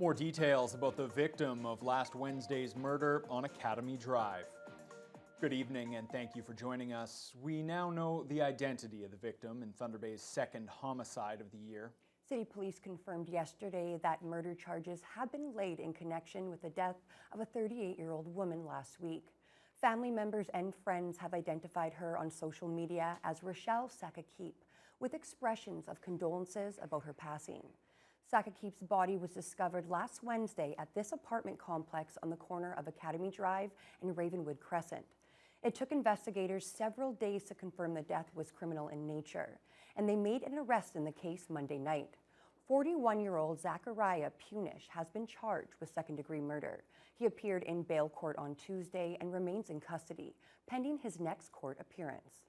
More details about the victim of last Wednesday's murder on Academy Drive. Good evening and thank you for joining us. We now know the identity of the victim in Thunder Bay's second homicide of the year. City Police confirmed yesterday that murder charges have been laid in connection with the death of a 38-year-old woman last week. Family members and friends have identified her on social media as Rochelle Sakakip, with expressions of condolences about her passing. Sakakip's body was discovered last Wednesday at this apartment complex on the corner of Academy Drive and Ravenwood Crescent. It took investigators several days to confirm the death was criminal in nature, and they made an arrest in the case Monday night. 41-year-old Zachariah Punish has been charged with second-degree murder. He appeared in bail court on Tuesday and remains in custody, pending his next court appearance.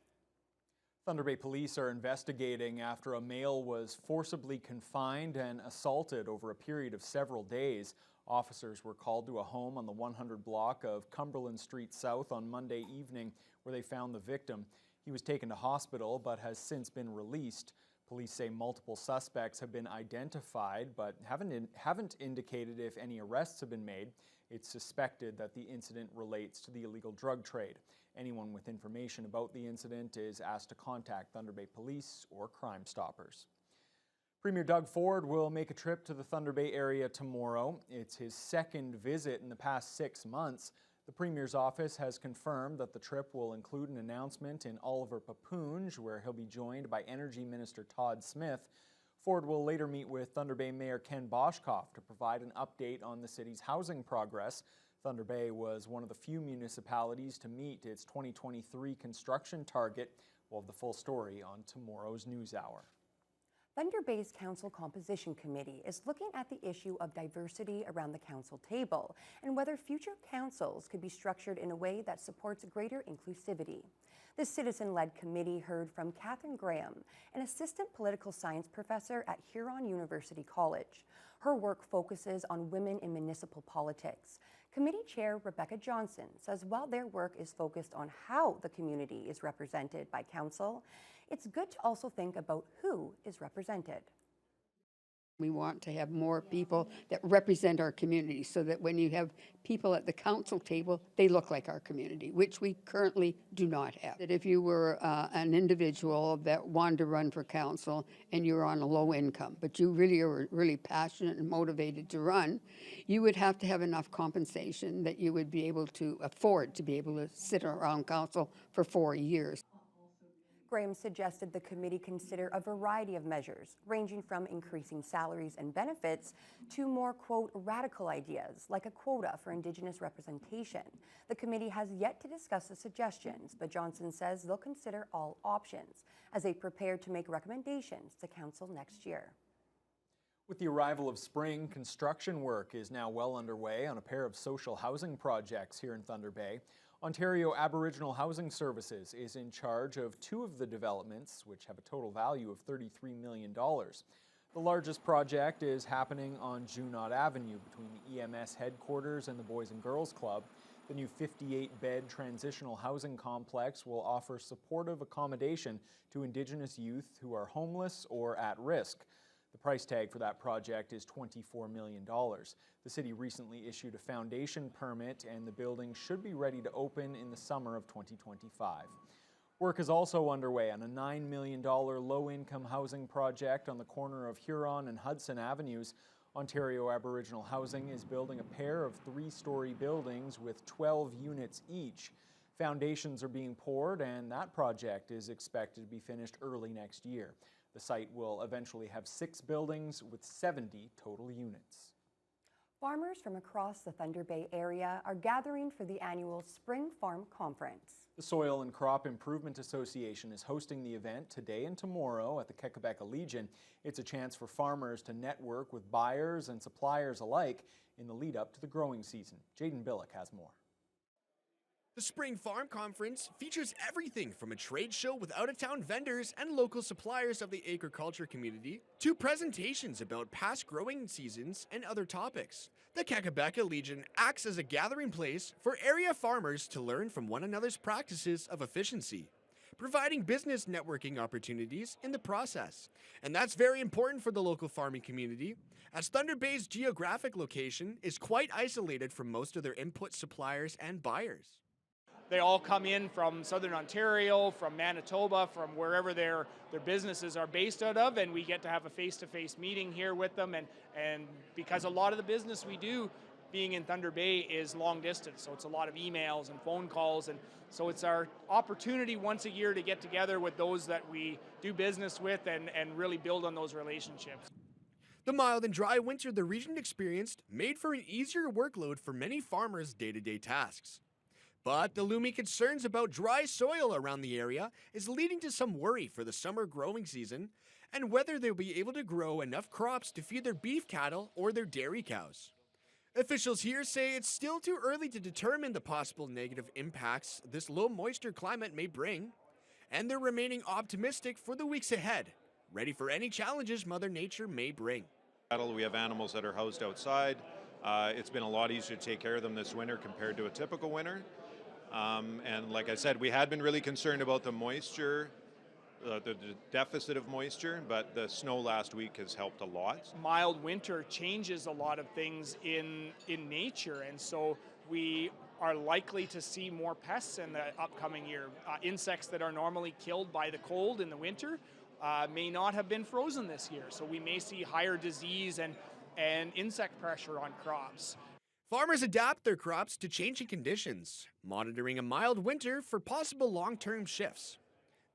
Thunder Bay Police are investigating after a male was forcibly confined and assaulted over a period of several days. Officers were called to a home on the 100 block of Cumberland Street South on Monday evening, where they found the victim. He was taken to hospital but has since been released. Police say multiple suspects have been identified but haven't indicated if any arrests have been made. It's suspected that the incident relates to the illegal drug trade. Anyone with information about the incident is asked to contact Thunder Bay Police or Crime Stoppers. Premier Doug Ford will make a trip to the Thunder Bay area tomorrow. It's his second visit in the past 6 months. The Premier's office has confirmed that the trip will include an announcement in Oliver Papoonge, where he'll be joined by Energy Minister Todd Smith. Ford will later meet with Thunder Bay Mayor Ken Boshkoff to provide an update on the city's housing progress. Thunder Bay was one of the few municipalities to meet its 2023 construction target. We'll have the full story on tomorrow's NewsHour. Thunder Bay's Council Composition Committee is looking at the issue of diversity around the council table and whether future councils could be structured in a way that supports greater inclusivity. The citizen-led committee heard from Catherine Graham, an assistant political science professor at Huron University College. Her work focuses on women in municipal politics. Committee Chair Rebecca Johnson says while their work is focused on how the community is represented by council, it's good to also think about who is represented. We want to have more people that represent our community so that when you have people at the council table, they look like our community, which we currently do not have. That if you were an individual that wanted to run for council and you're on a low income, but you really are really passionate and motivated to run, you would have to have enough compensation that you would be able to afford to be able to sit around council for 4 years. Graham suggested the committee consider a variety of measures, ranging from increasing salaries and benefits to more, quote, radical ideas, like a quota for Indigenous representation. The committee has yet to discuss the suggestions, but Johnson says they'll consider all options as they prepare to make recommendations to Council next year. With the arrival of spring, construction work is now well underway on a pair of social housing projects here in Thunder Bay. Ontario Aboriginal Housing Services is in charge of 2 of the developments, which have a total value of $33 million. The largest project is happening on Junot Avenue between the EMS headquarters and the Boys and Girls Club. The new 58-bed transitional housing complex will offer supportive accommodation to Indigenous youth who are homeless or at risk. The price tag for that project is $24 million. The city recently issued a foundation permit and the building should be ready to open in the summer of 2025. Work is also underway on a $9 million low-income housing project on the corner of Huron and Hudson Avenues. Ontario Aboriginal Housing is building a pair of 3-story buildings with 12 units each. Foundations are being poured and that project is expected to be finished early next year. The site will eventually have 6 buildings with 70 total units. Farmers from across the Thunder Bay area are gathering for the annual Spring Farm Conference. The Soil and Crop Improvement Association is hosting the event today and tomorrow at the Quebec Legion. It's a chance for farmers to network with buyers and suppliers alike in the lead up to the growing season. Jaden Billick has more. The Spring Farm Conference features everything from a trade show with out-of-town vendors and local suppliers of the agriculture community to presentations about past growing seasons and other topics. The Quebec Legion acts as a gathering place for area farmers to learn from one another's practices of efficiency. providing business networking opportunities in the process. And that's very important for the local farming community, as Thunder Bay's geographic location is quite isolated from most of their input suppliers and buyers. They all come in from Southern Ontario, from Manitoba, from wherever their businesses are based out of, and we get to have a face-to-face meeting here with them. And because a lot of the business we do being in Thunder Bay is long distance, so it's a lot of emails and phone calls, and so it's our opportunity once a year to get together with those that we do business with and really build on those relationships. The mild and dry winter the region experienced made for an easier workload for many farmers' day-to-day tasks. But the looming concerns about dry soil around the area is leading to some worry for the summer growing season and whether they'll be able to grow enough crops to feed their beef cattle or their dairy cows. Officials here say it's still too early to determine the possible negative impacts this low moisture climate may bring, and they're remaining optimistic for the weeks ahead, ready for any challenges Mother Nature may bring. We have animals that are housed outside. It's been a lot easier to take care of them this winter compared to a typical winter. And like I said, we had been really concerned about the moisture, the deficit of moisture, but the snow last week has helped a lot. Mild winter changes a lot of things in nature, and so we are likely to see more pests in the upcoming year. Insects that are normally killed by the cold in the winter may not have been frozen this year, so we may see higher disease and insect pressure on crops. Farmers adapt their crops to changing conditions, monitoring a mild winter for possible long-term shifts.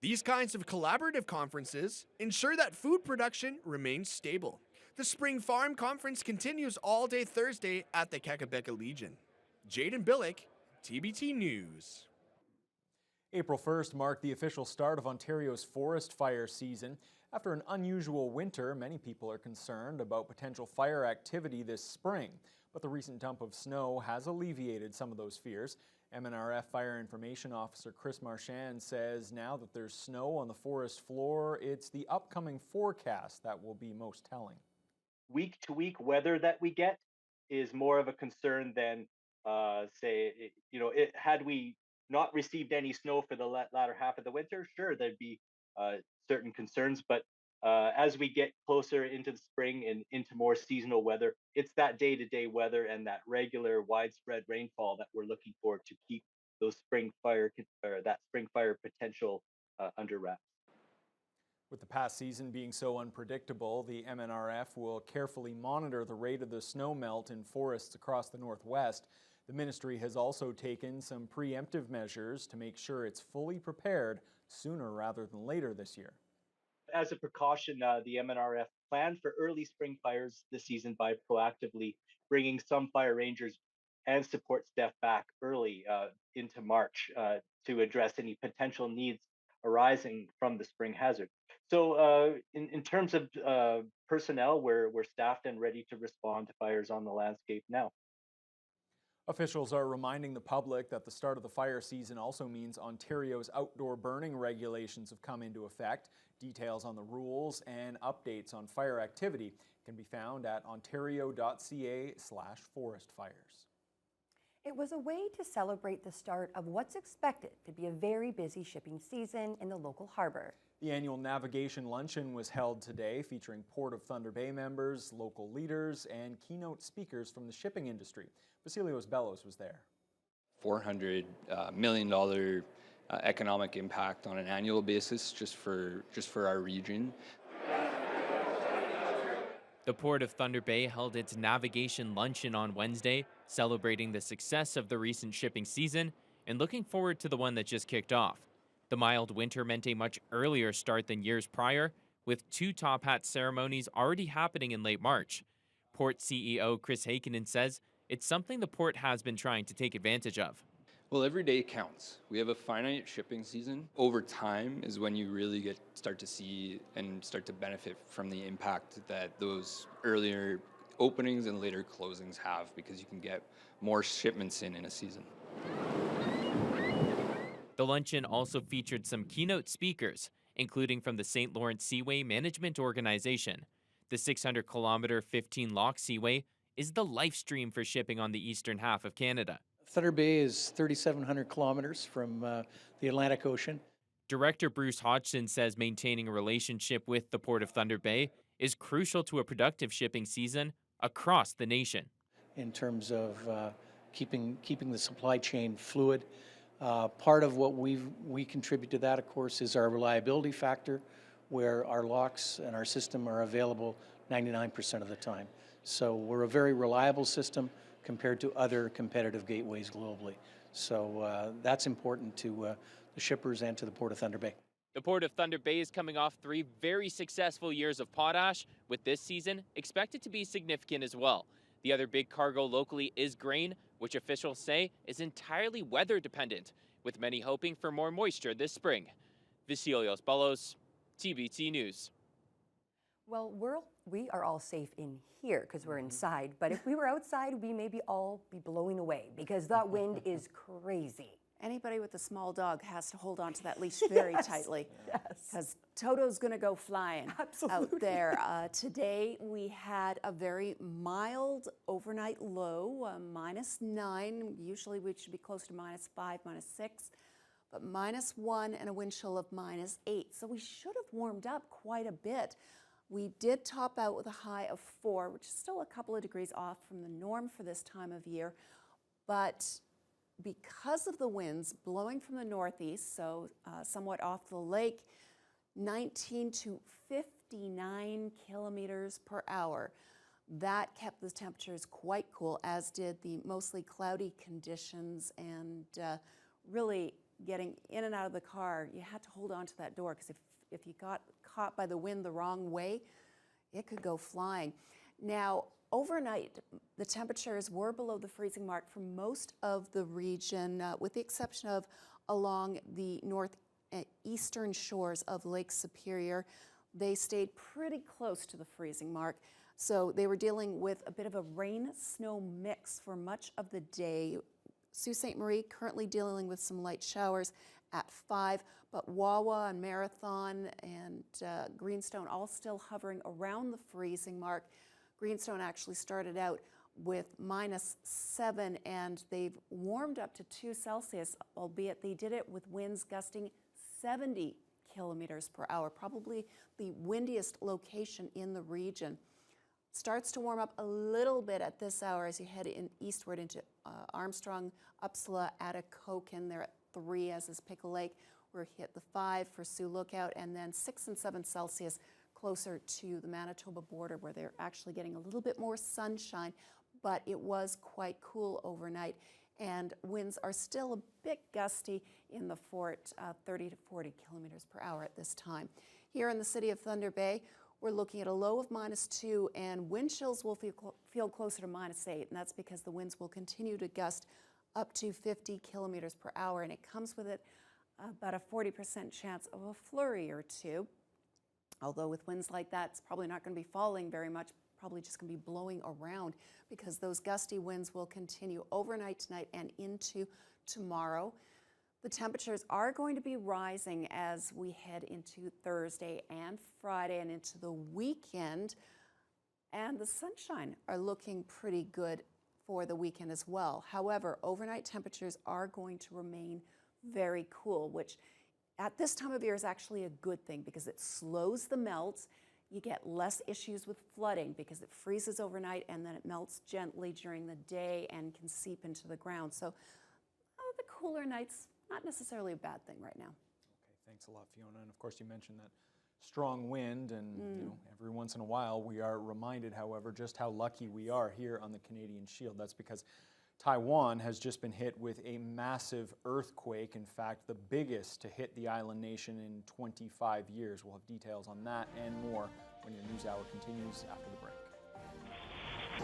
These kinds of collaborative conferences ensure that food production remains stable. The Spring Farm Conference continues all day Thursday at the Kakabeka Legion. Jaden Billick, TBT News. April 1st marked the official start of Ontario's forest fire season. After an unusual winter, many people are concerned about potential fire activity this spring. But the recent dump of snow has alleviated some of those fears. MNRF Fire Information Officer Chris Marchand says now that there's snow on the forest floor, it's the upcoming forecast that will be most telling. Week-to-week weather that we get is more of a concern than, had we not received any snow for the latter half of the winter, sure, there'd be certain concerns, but as we get closer into the spring and into more seasonal weather, it's that day-to-day weather and that regular widespread rainfall that we're looking for to keep those spring fire potential under wraps. With the past season being so unpredictable, the MNRF will carefully monitor the rate of the snow melt in forests across the Northwest. The ministry has also taken some preemptive measures to make sure it's fully prepared sooner rather than later this year. As a precaution, the MNRF planned for early spring fires this season by proactively bringing some fire rangers and support staff back early into March to address any potential needs arising from the spring hazard. So in terms of personnel, we're staffed and ready to respond to fires on the landscape now. Officials are reminding the public that the start of the fire season also means Ontario's outdoor burning regulations have come into effect. Details on the rules and updates on fire activity can be found at ontario.ca/forestfires. It was a way to celebrate the start of what's expected to be a very busy shipping season in the local harbour. The annual navigation luncheon was held today, featuring Port of Thunder Bay members, local leaders, and keynote speakers from the shipping industry. Vasilios Bellos was there. $400 million economic impact on an annual basis just for our region. The Port of Thunder Bay held its navigation luncheon on Wednesday, celebrating the success of the recent shipping season and looking forward to the one that just kicked off. The mild winter meant a much earlier start than years prior, with 2 top hat ceremonies already happening in late March. Port CEO Chris Heikkinen says it's something the port has been trying to take advantage of. Well, every day counts. We have a finite shipping season. Over time is when you really start to see and start to benefit from the impact that those earlier openings and later closings have, because you can get more shipments in a season. The luncheon also featured some keynote speakers, including from the St. Lawrence Seaway Management Organization. The 600-kilometer 15-lock seaway is the life stream for shipping on the eastern half of Canada. Thunder Bay is 3,700 kilometers from the Atlantic Ocean. Director Bruce Hodgson says maintaining a relationship with the Port of Thunder Bay is crucial to a productive shipping season across the nation. In terms of keeping the supply chain fluid. Part of what we contribute to that, of course, is our reliability factor, where our locks and our system are available 99% of the time. So we're a very reliable system compared to other competitive gateways globally. So that's important to the shippers and to the Port of Thunder Bay. The Port of Thunder Bay is coming off 3 very successful years of potash, with this season expected to be significant as well. The other big cargo locally is grain, which officials say is entirely weather dependent, with many hoping for more moisture this spring. Vasilios Ballos, TBT News. Well, we are all safe in here because we're inside, but if we were outside, we maybe all be blowing away because that wind is crazy. Anybody with a small dog has to hold on to that leash very tightly. Yes. Because Toto's going to go flying out there. Today we had a very mild overnight low, -9. Usually we should be close to -5, -6, but -1 and a wind chill of -8. So we should have warmed up quite a bit. We did top out with a high of 4, which is still a couple of degrees off from the norm for this time of year, but because of the winds blowing from the northeast, so somewhat off the lake, 19 to 59 kilometers per hour. That kept the temperatures quite cool, as did the mostly cloudy conditions, and really getting in and out of the car, you had to hold on to that door because if you got caught by the wind the wrong way, it could go flying. Now, overnight, the temperatures were below the freezing mark for most of the region, with the exception of along the northeastern shores of Lake Superior. They stayed pretty close to the freezing mark, so they were dealing with a bit of a rain-snow mix for much of the day. Sault Ste. Marie currently dealing with some light showers at 5, but Wawa and Marathon and Greenstone all still hovering around the freezing mark. Greenstone actually started out with -7, and they've warmed up to 2 Celsius, albeit they did it with winds gusting 70 kilometers per hour, probably the windiest location in the region. Starts to warm up a little bit at this hour as you head eastward into Armstrong, Upsala, Atikokan. They're at 3, as is Pickle Lake. We're hit the 5 for Sioux Lookout, and then 6 and 7 Celsius closer to the Manitoba border, where they're actually getting a little bit more sunshine, but it was quite cool overnight, and winds are still a bit gusty in the fort, 30 to 40 kilometers per hour at this time. Here in the city of Thunder Bay, we're looking at a low of -2, and wind chills will feel closer to -8, and that's because the winds will continue to gust up to 50 kilometers per hour, and it comes with it about a 40% chance of a flurry or two. Although with winds like that, it's probably not going to be falling very much, probably just going to be blowing around, because those gusty winds will continue overnight tonight and into tomorrow. The temperatures are going to be rising as we head into Thursday and Friday and into the weekend, and the sunshine are looking pretty good for the weekend as well. However, overnight temperatures are going to remain very cool, which at this time of year is actually a good thing because it slows the melt. You get less issues with flooding because it freezes overnight and then it melts gently during the day and can seep into the ground. So the cooler nights, not necessarily a bad thing right now. Okay, thanks a lot, Fiona. And of course, you mentioned that strong wind, and every once in a while we are reminded, however, just how lucky we are here on the Canadian Shield. That's because Taiwan has just been hit with a massive earthquake, in fact, the biggest to hit the island nation in 25 years. We'll have details on that and more when your news hour continues after the break.